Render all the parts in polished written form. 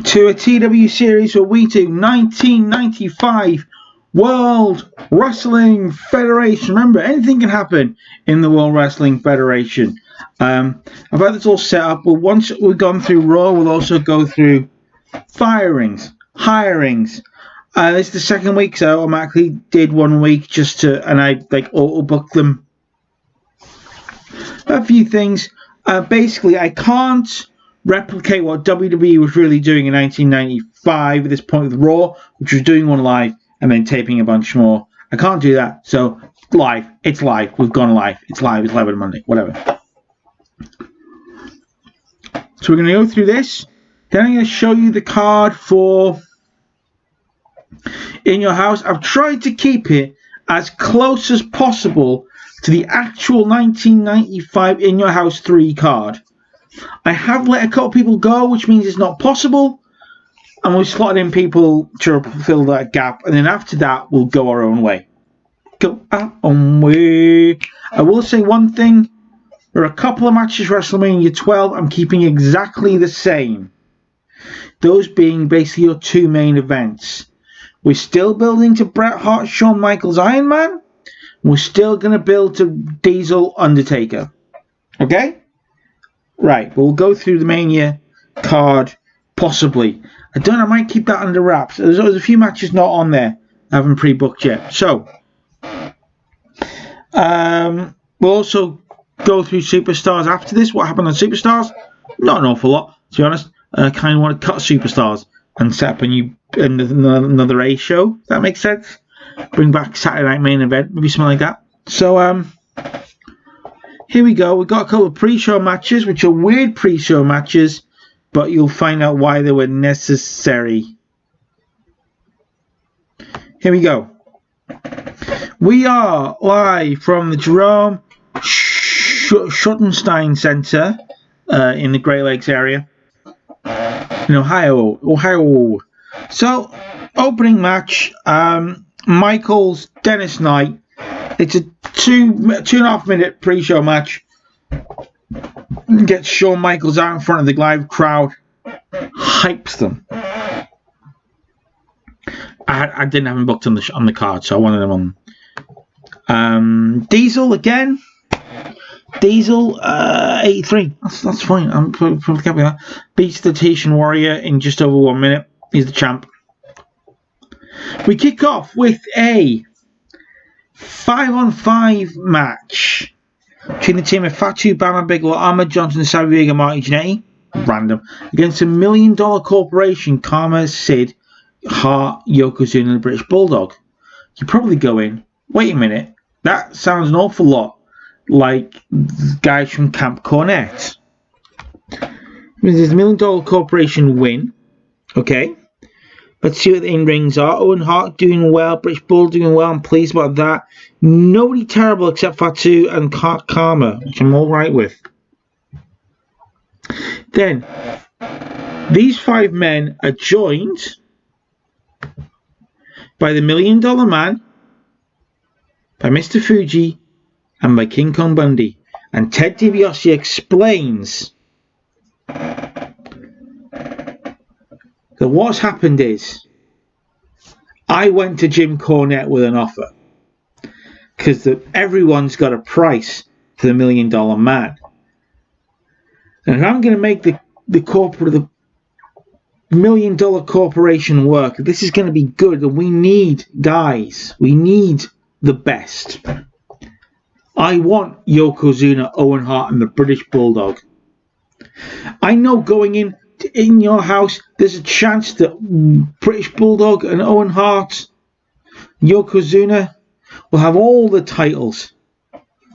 to a TW series where we do 1995 World Wrestling Federation. Remember, anything can happen in the World Wrestling Federation. I've had this all set up, but once we've gone through Raw, we'll also go through firings, hirings. This is the second week, so I automatically did 1 week just to, and I like auto booked them. A few things. Basically, I can't replicate what WWE was really doing in 1995 at this point with Raw, which was doing one live and then taping a bunch more. I can't do that. So live, it's live. We've gone live. It's live on Monday. Whatever. So we're going to go through this. Then I'm going to show you the card for In Your House. I've tried to keep it as close as possible to the actual 1995 In Your House 3 card. I have let a couple people go, which means it's not possible. And we've slotted in people to fill that gap. And then after that, we'll go our own way. Go our own way. I will say one thing. There are a couple of matches WrestleMania 12 I'm keeping exactly the same. Those being basically your two main events. We're still building to Bret Hart, Shawn Michaels, Iron Man. We're still going to build to Diesel, Undertaker. Okay? Right, we'll go through the Mania card, possibly. I don't know, I might keep that under wraps. There's a few matches not on there. I haven't pre-booked yet. So, we'll also go through Superstars after this. What happened on Superstars? Not an awful lot, to be honest. I kind of want to cut Superstars and set up another A show. If that makes sense. Bring back Saturday Night Main Event, maybe something like that. So, here we go. We've got a couple of pre-show matches, which are weird pre-show matches, but you'll find out why they were necessary. Here we go. We are live from the Jerome Schottenstein Center in the Great Lakes area in Ohio. So, opening match, Michaels Dennis Knight. It's a 2.5 minute pre-show match. Gets Shawn Michaels out in front of the live crowd, hypes them. I didn't have him booked on the card, so I wanted him on. Diesel again. Diesel 83. That's fine. I'm probably happy with that. Beats the Tahitian Warrior in just over 1 minute. He's the champ. We kick off with a 5-on-5 match between the team of Fatu, Bama, Bigelow, Ahmed Johnson, Savio Vega, Marty Jannetty, random, against a $1 Million Corporation, Karma, Sid, Hart, Yokozuna, and the British Bulldog. You're probably going, wait a minute, that sounds an awful lot like guys from Camp Cornette. There's a $1 Million Corporation win, okay? Let's see what the in-rings are. Owen Hart doing well. British Bull doing well. I'm pleased about that. Nobody terrible except Fatu and Karma, which I'm all right with. Then, these 5 men are joined by the $1 Million Man, by Mr. Fuji, and by King Kong Bundy. And Ted DiBiase explains that what's happened is I went to Jim Cornette with an offer because everyone's got a price for the $1 Million Man, and if I'm going to make the $1 Million Corporation work, this is going to be good, and we need guys, we need the best. I want Yokozuna, Owen Hart, and the British Bulldog. I know going in Your House, there's a chance that British Bulldog and Owen Hart, Yokozuna, will have all the titles,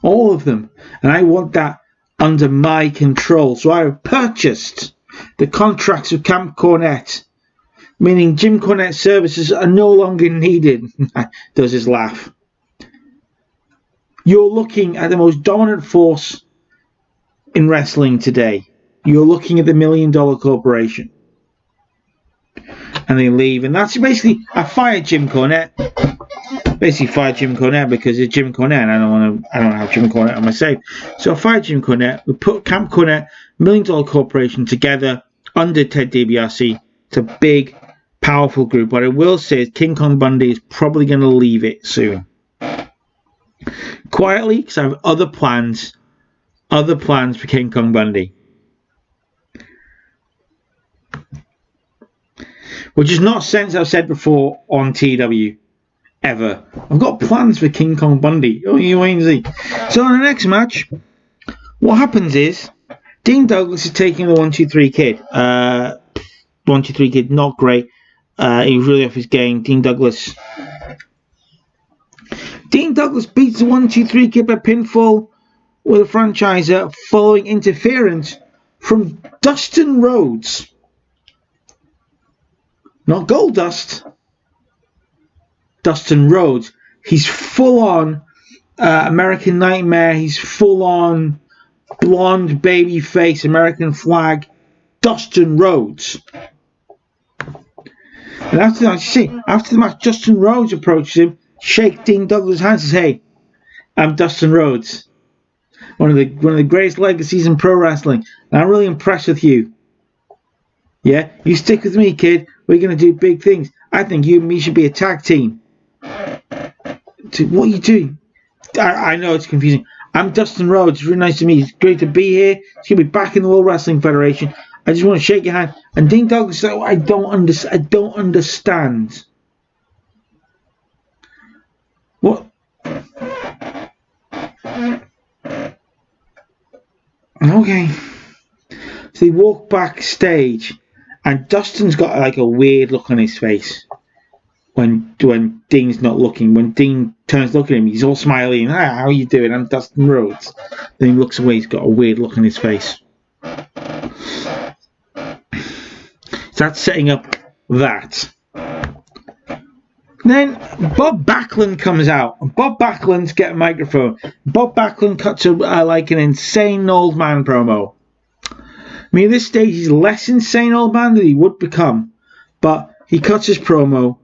all of them, and I want that under my control. So I have purchased the contracts of Camp Cornette, meaning Jim Cornette's services are no longer needed. Does his laugh. You're looking at the most dominant force in wrestling today. You're looking at the $1 Million Corporation. And they leave. And that's basically, I fired Jim Cornette. Basically fired Jim Cornette because it's Jim Cornette and I don't have Jim Cornette on my save. So I fired Jim Cornette. We put Camp Cornette, $1 Million Corporation together under Ted DiBiase. It's a big, powerful group. What I will say is King Kong Bundy is probably going to leave it soon. Quietly, because I have other plans for King Kong Bundy. Which is not sense I've said before on TEW. Ever. I've got plans for King Kong Bundy. Oh, you wait and see. So in the next match, what happens is Dean Douglas is taking the 1-2-3 kid. 1-2-3 kid, not great. He was really off his game. Dean Douglas beats the 1-2-3 kid by pinfall with a franchiser following interference from Dustin Rhodes. Not Goldust. Dustin Rhodes. He's full on American Nightmare. He's full on blonde baby face American flag Dustin Rhodes. And after the match, Dustin Rhodes approaches him, shakes Dean Douglas' hands, and says, "Hey, I'm Dustin Rhodes, one of the greatest legacies in pro wrestling, and I'm really impressed with you. Yeah, you stick with me, kid. We're gonna do big things. I think you and me should be a tag team." What are you doing? I know it's confusing. I'm Dustin Rhodes. It's really nice to meet you. It's great to be here. It's going to be back in the World Wrestling Federation. I just want to shake your hand. And Dean Douglas said, I don't understand. What? Okay. So they walk backstage, and Dustin's got like a weird look on his face. When Dean's not looking, when Dean turns to look at him, he's all smiley and, how are you doing? I'm Dustin Rhodes. Then he looks away, he's got a weird look on his face. So that's setting up that. Then Bob Backlund comes out, and Bob Backlund's got a microphone. Bob Backlund cuts like an insane old man promo. I mean, at this stage, he's less insane old man than he would become, but he cuts his promo.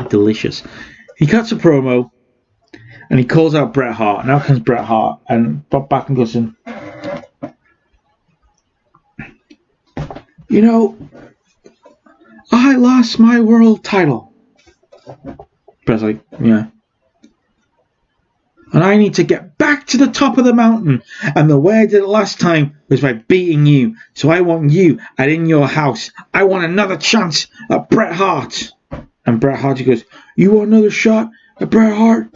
Delicious. He cuts a promo and he calls out Bret Hart. Now comes Bret Hart, and Bob Backlund goes in, "You know, I lost my world title." Bret's like, "Yeah. And I need to get back to the top of the mountain. And the way I did it last time was by beating you. So I want you and in your house. I want another chance at Bret Hart." And Bret Hart goes, "You want another shot at Bret Hart?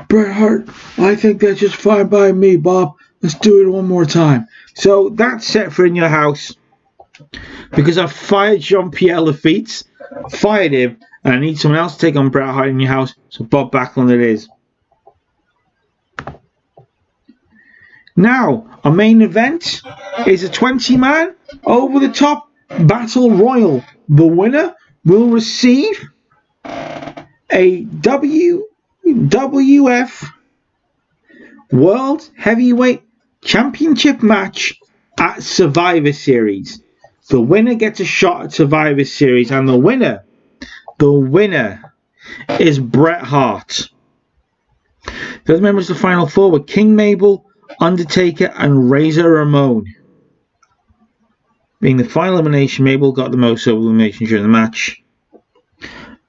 Bret Hart, I think that's just fine by me, Bob. Let's do it one more time." So that's set for In Your House. Because I've fired Jean-Pierre Lafitte, fired him, and I need someone else to take on Bret Hart in your house. So Bob Backlund it is. Now, our main event is a 20-man over-the-top battle royal. The winner will receive a WWF World Heavyweight Championship match at Survivor Series. The winner gets a shot at Survivor Series, and the winner is Bret Hart. The other members of the Final Four were King Mabel, Undertaker, and Razor Ramon. Being the final elimination, Mabel got the most elimination during the match.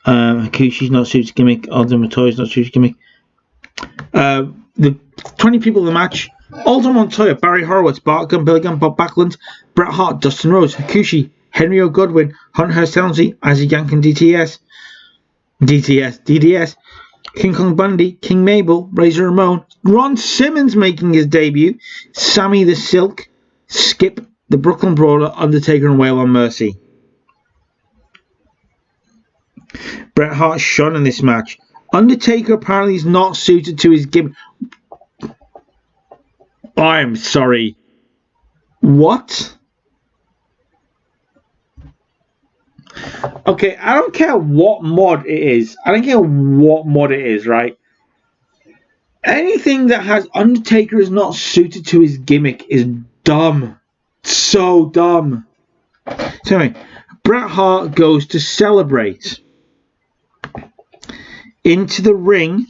Hakushi's not suited gimmick. Ultimate Montoya's not suited gimmick. The 20 people in the match: Ultimate Montoya, Barry Horowitz, Bart Gunn, Billy Gunn, Bob Backlund, Bret Hart, Dustin Rhodes, Hakushi, Henry O. Goodwin, Hunter Hearst Helmsley, Isaac Yankem, DDS, King Kong Bundy, King Mabel, Razor Ramon, Ron Simmons making his debut, Sammy the Silk, Skip, the Brooklyn Brawler, Undertaker, and Wail on Mercy. Bret Hart shone in this match. Undertaker apparently is not suited to his gimmick. I'm sorry. What? Okay, I don't care what mod it is. Right? Anything that has Undertaker is not suited to his gimmick is dumb. So dumb. So anyway, Bret Hart goes to celebrate. Into the ring,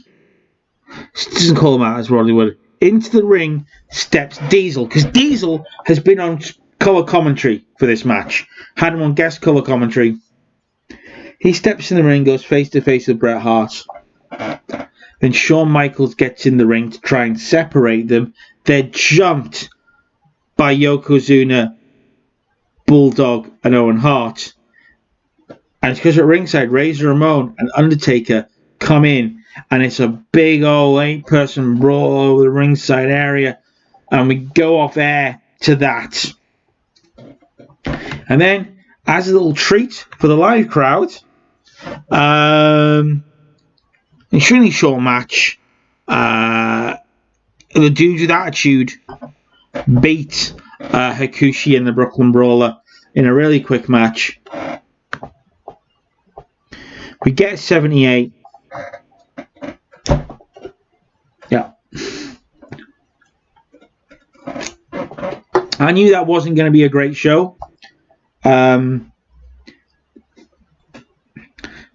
doesn't call him out as Rodley would. Into the ring steps Diesel, because Diesel has been on color commentary for this match. Had him on guest color commentary. He steps in the ring, goes face to face with Bret Hart. Then Shawn Michaels gets in the ring to try and separate them. They're jumped by Yokozuna, Bulldog, and Owen Hart. And it's because at ringside, Razor Ramon and Undertaker come in, and it's a big old 8-person brawl over the ringside area, and we go off air to that. And then, as a little treat for the live crowd, extremely short match, the Dudes with Attitude beat Hakushi and the Brooklyn Brawler in a really quick match. We get 78. Yeah. I knew that wasn't going to be a great show.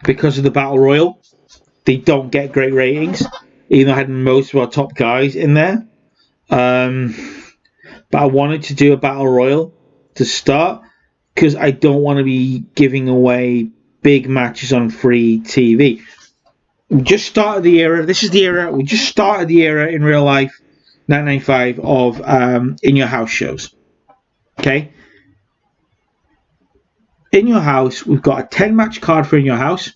Because of the Battle Royal. They don't get great ratings. Even though I had most of our top guys in there. But I wanted to do a Battle Royal to start. Because I don't want to be giving away big matches on free TV. We just started the era. This is the era. We just started the era in real life, 1995, of in your house shows. Okay. In your house, we've got a 10-match card for in your house.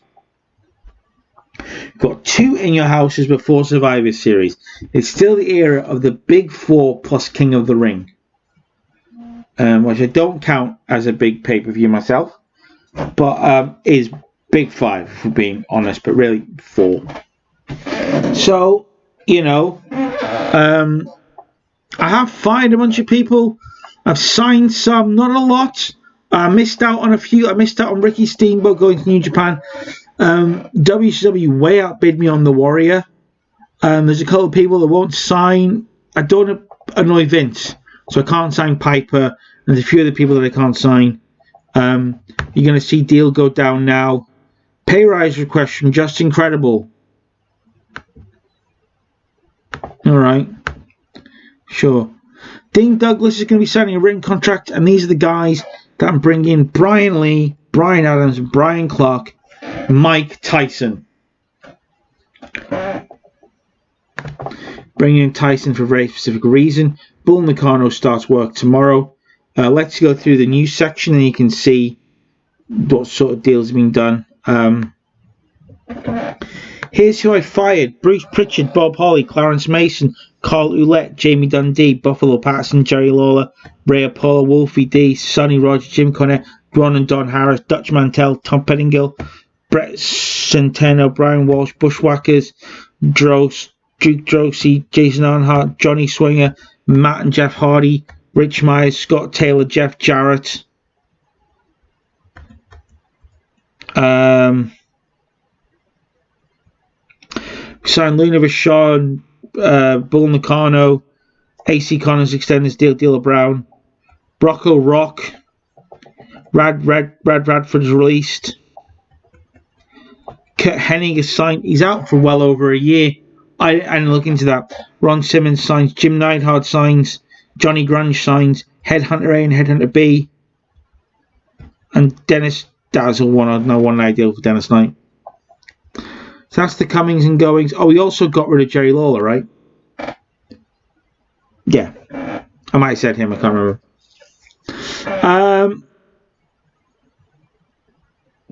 We've got 2 in your houses before Survivor Series. It's still the era of the Big 4 plus King of the Ring, which I don't count as a big pay-per-view myself. But is Big 5, for being honest, but really 4. So, you know, I have fired a bunch of people. I've signed some, not a lot. I missed out on a few. I missed out on Ricky Steamboat going to New Japan. WCW way outbid me on the Warrior. There's a couple of people that won't sign. I don't annoy Vince, so I can't sign Piper. There's a few other people that I can't sign. You're going to see deal go down now. Pay rise request from Just Incredible. Alright. Sure. Dean Douglas is going to be signing a written contract, and these are the guys that I'm bringing: Brian Lee, Brian Adams, Brian Clark, Mike Tyson. Bringing in Tyson for a very specific reason. Bull Nakano starts work tomorrow. Let's go through the news section and you can see what sort of deals have been done. Here's who I fired: Bruce Pritchard, Bob Holly, Clarence Mason, Carl Ouellette, Jamie Dundee, Buffalo Patterson, Jerry Lawler, Ray Apollo, Wolfie D, Sonny Rogers, Jim Cornette, Ron and Don Harris, Dutch Mantell, Tom Pettingill, Brett Centeno, Brian Walsh, Bushwhackers, Duke Drosy, Jason Arnhart, Johnny Swinger, Matt and Jeff Hardy, Rich Myers, Scott Taylor, Jeff Jarrett. Signed Luna Vachon, Bull Nakano, AC Connors extended his deal, Dealer Brown, Brocco Rock, Brad Radford is released. Kurt Hennig is signed. He's out for well over a year. I didn't look into that. Ron Simmons signs. Jim Neidhart signs. Johnny Grunge signs. Headhunter A and Headhunter B. And Dennis Dazzle one night deal for Dennis Knight. So that's the comings and goings. Oh, we also got rid of Jerry Lawler, right? Yeah. I might have said him. I can't remember.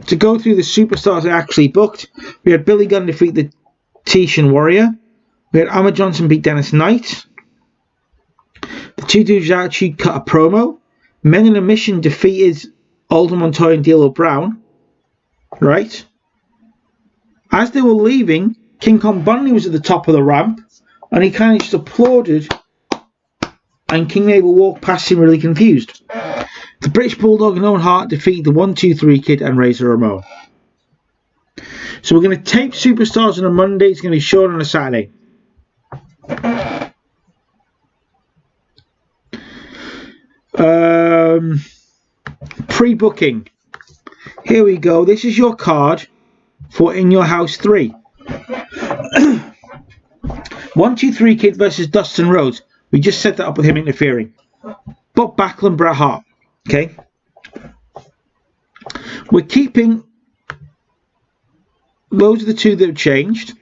To go through the superstars that actually booked, we had Billy Gunn defeat the Tishan Warrior. We had Ahmed Johnson beat Dennis Knight. The two dudes actually cut a promo. Men in a Mission defeated Alden Montoya and D'Lo Brown. Right? As they were leaving, King Kong Bundy was at the top of the ramp, and he kind of just applauded, and King Mabel walked past him really confused. The British Bulldog and Owen Hart defeated the 1-2-3 Kid and Razor Ramon. So we're going to tape Superstars on a Monday. It's going to be shown on a Saturday. Pre-booking. Here we go. This is your card for In Your House 3. 1-2-3 Kid versus Dustin Rhodes. We just set that up with him interfering. Bob Backlund, Bret Hart. Okay. We're keeping... Those are the two that have changed.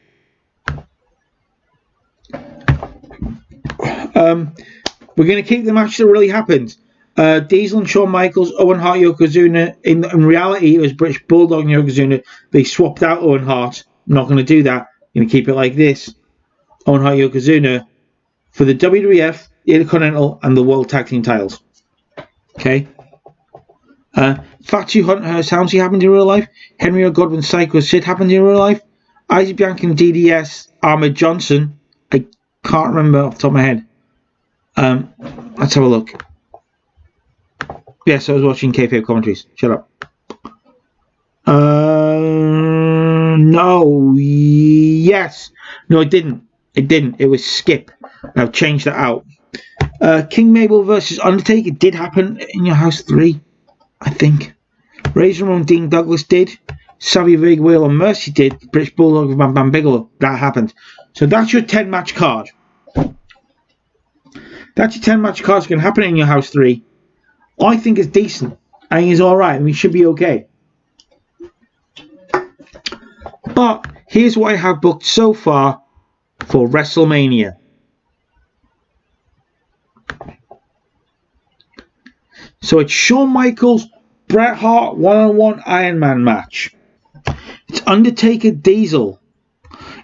We're going to keep the match that really happened. Diesel and Shawn Michaels, Owen Hart, Yokozuna. In reality, it was British Bulldog and Yokozuna. They swapped out Owen Hart. I'm not going to do that. I'm going to keep it like this. Owen Hart, Yokozuna for the WWF, the Intercontinental, and the World Tag Team titles. Okay. Fatu Hunt, Hearst Helmsley happened in real life. Henry O. Godwin, Psycho Sid happened in real life. Isaac Bianchi and DDS, Ahmed Johnson. I can't remember off the top of my head. Let's have a look. Yes, I was watching kayfabe commentaries. Shut up. No. Yes. No, it didn't. It didn't. It was Skip. I've changed that out. King Mabel versus Undertaker did happen in your house 3, I think. Razor Ramon, Dean Douglas did. Savio Vega, Whale and Mercy did. British Bulldog with Bam Bam Bigelow. That happened. So that's your 10-match card. That's your 10-match card. It's going to happen in your house 3. I think it's decent. I think it's alright. We should be okay. But here's what I have booked so far for WrestleMania. So it's Shawn Michaels, Bret Hart, one-on-one Iron Man match. It's Undertaker, Diesel.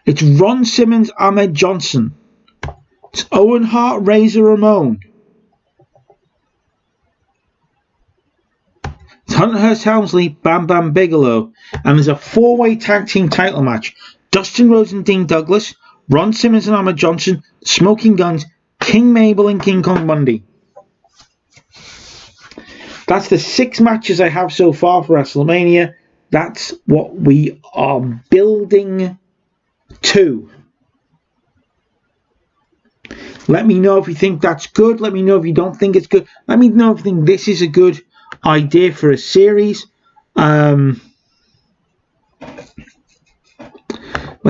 It's Ron Simmons, Ahmed Johnson. It's Owen Hart, Razor Ramon. It's Hunter Hearst Helmsley, Bam Bam Bigelow. And there's a 4-way tag team title match. Dustin Rhodes and Dean Douglas, Ron Simmons and Ahmed Johnson, Smoking Guns, King Mabel and King Kong Bundy. That's the 6 matches I have so far for WrestleMania. That's what we are building to. Let me know if you think that's good. Let me know if you don't think it's good. Let me know if you think this is a good idea for a series. Let's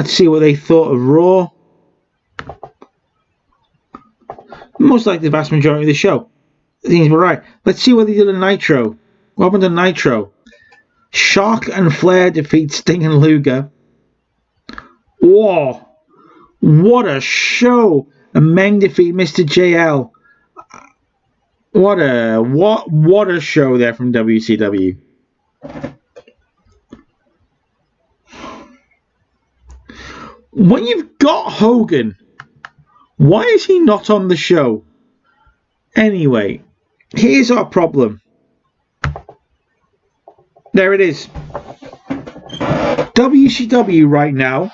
see what they thought of Raw. Most likely the vast majority of the show. Things were right. Let's see what they did in Nitro. What happened to Nitro? Shark and Flair defeat Sting and Luger. Whoa! What a show! And Meng defeat Mr. JL. What a show there from WCW. When you've got Hogan, why is he not on the show? Anyway, here's our problem. There it is. WCW right now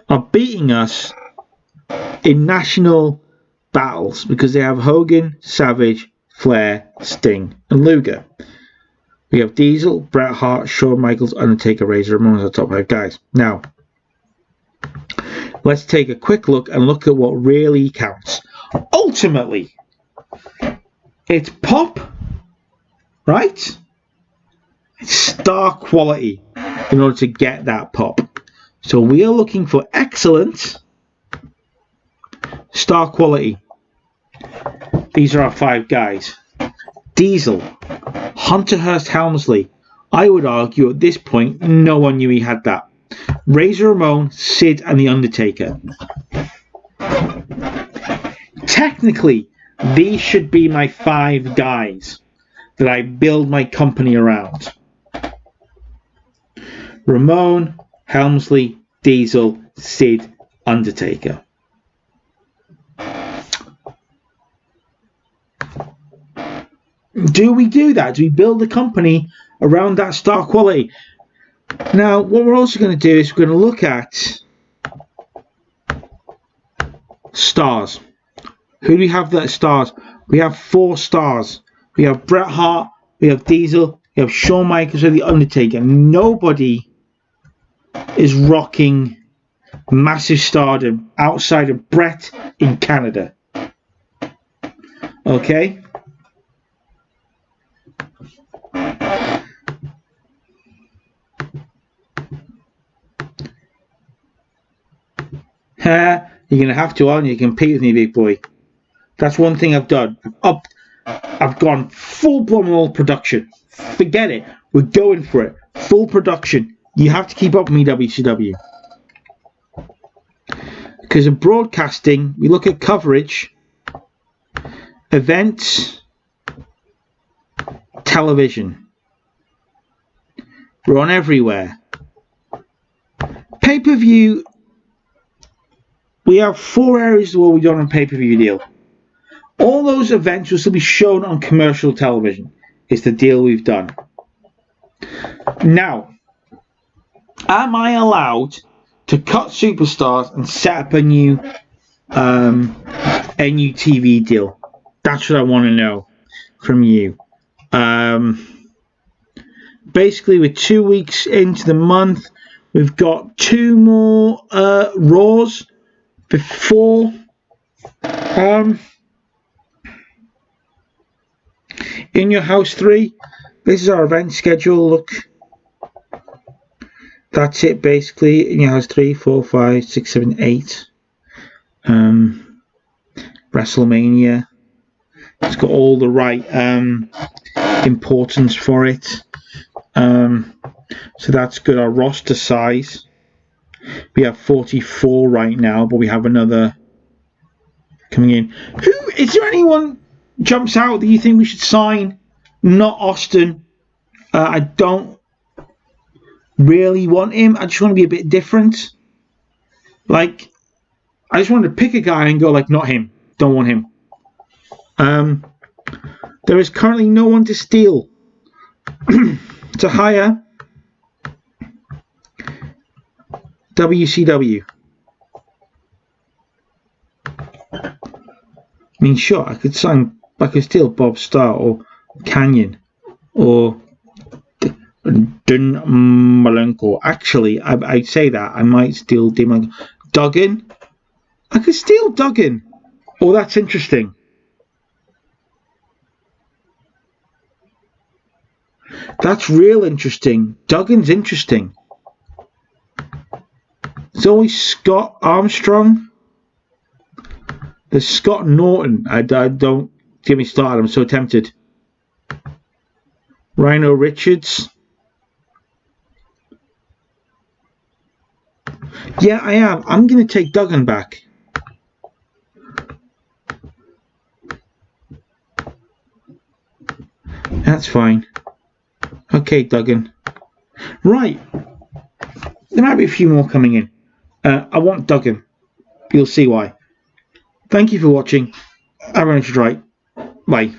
are beating us in national battles because they have Hogan, Savage, Flair, Sting, and Luger. We have Diesel, Bret Hart, Shawn Michaels, Undertaker, Razor Ramon as our top 5 guys. Now, let's take a quick look and look at what really counts. Ultimately, it's pop, right? It's star quality in order to get that pop. So we are looking for excellent star quality. These are our 5 guys. Diesel, Hunter Hearst Helmsley. I would argue at this point no one knew he had that. Razor Ramon, Sid and The Undertaker. Technically, these should be my 5 guys that I build my company around. Ramon, Helmsley, Diesel, Sid, Undertaker. Do we do that? Do we build a company around that star quality? Now, what we're also going to do is we're going to look at stars. Who do we have that stars? We have 4 stars. We have Bret Hart, we have Diesel, we have Shawn Michaels, and The Undertaker. Nobody is rocking massive stardom outside of Bret in Canada. Okay? You're going to have to, aren't you? You compete with me, big boy. That's one thing I've done. I've gone full-blown all production. forget it. We're going for it. Full production. You have to keep up with me, WCW. Because of broadcasting, we look at coverage, events, television. We're on everywhere. Pay-per-view, we have 4 areas where we don't have a pay-per-view deal. All those events will still be shown on commercial television. It's the deal we've done. Now, am I allowed to cut superstars and set up a new TV deal? That's what I want to know from you. Basically, we're 2 weeks into the month. We've got 2 more Raws before In Your House 3. This is our event schedule. Look, that's it basically. In Your House 3, 4, 5, 6, 7, 8. WrestleMania. It's got all the right importance for it. So that's good. Our roster size, we have 44 right now, but we have another coming in. Who is there? Anyone jumps out that you think we should sign? Not Austin. I don't really want him. I just want to be a bit different. Like, I just wanted to pick a guy and go like, not him. Don't want him. There is currently no one to steal. To hire WCW. I mean, sure, I could steal Bob Starr or Canyon or Dun Malenko. Actually, I'd say that I might steal Duggan. I could steal Duggan. Oh, that's interesting. That's real interesting. Duggan's interesting. There's always Scott Armstrong. There's Scott Norton. I don't get me started. I'm so tempted. Rhino Richards. Yeah, I am. I'm going to take Duggan back. That's fine. Okay, Duggan. Right. There might be a few more coming in. I want Duggan. You'll see why. Thank you for watching. I'm Richard Wright. Bye.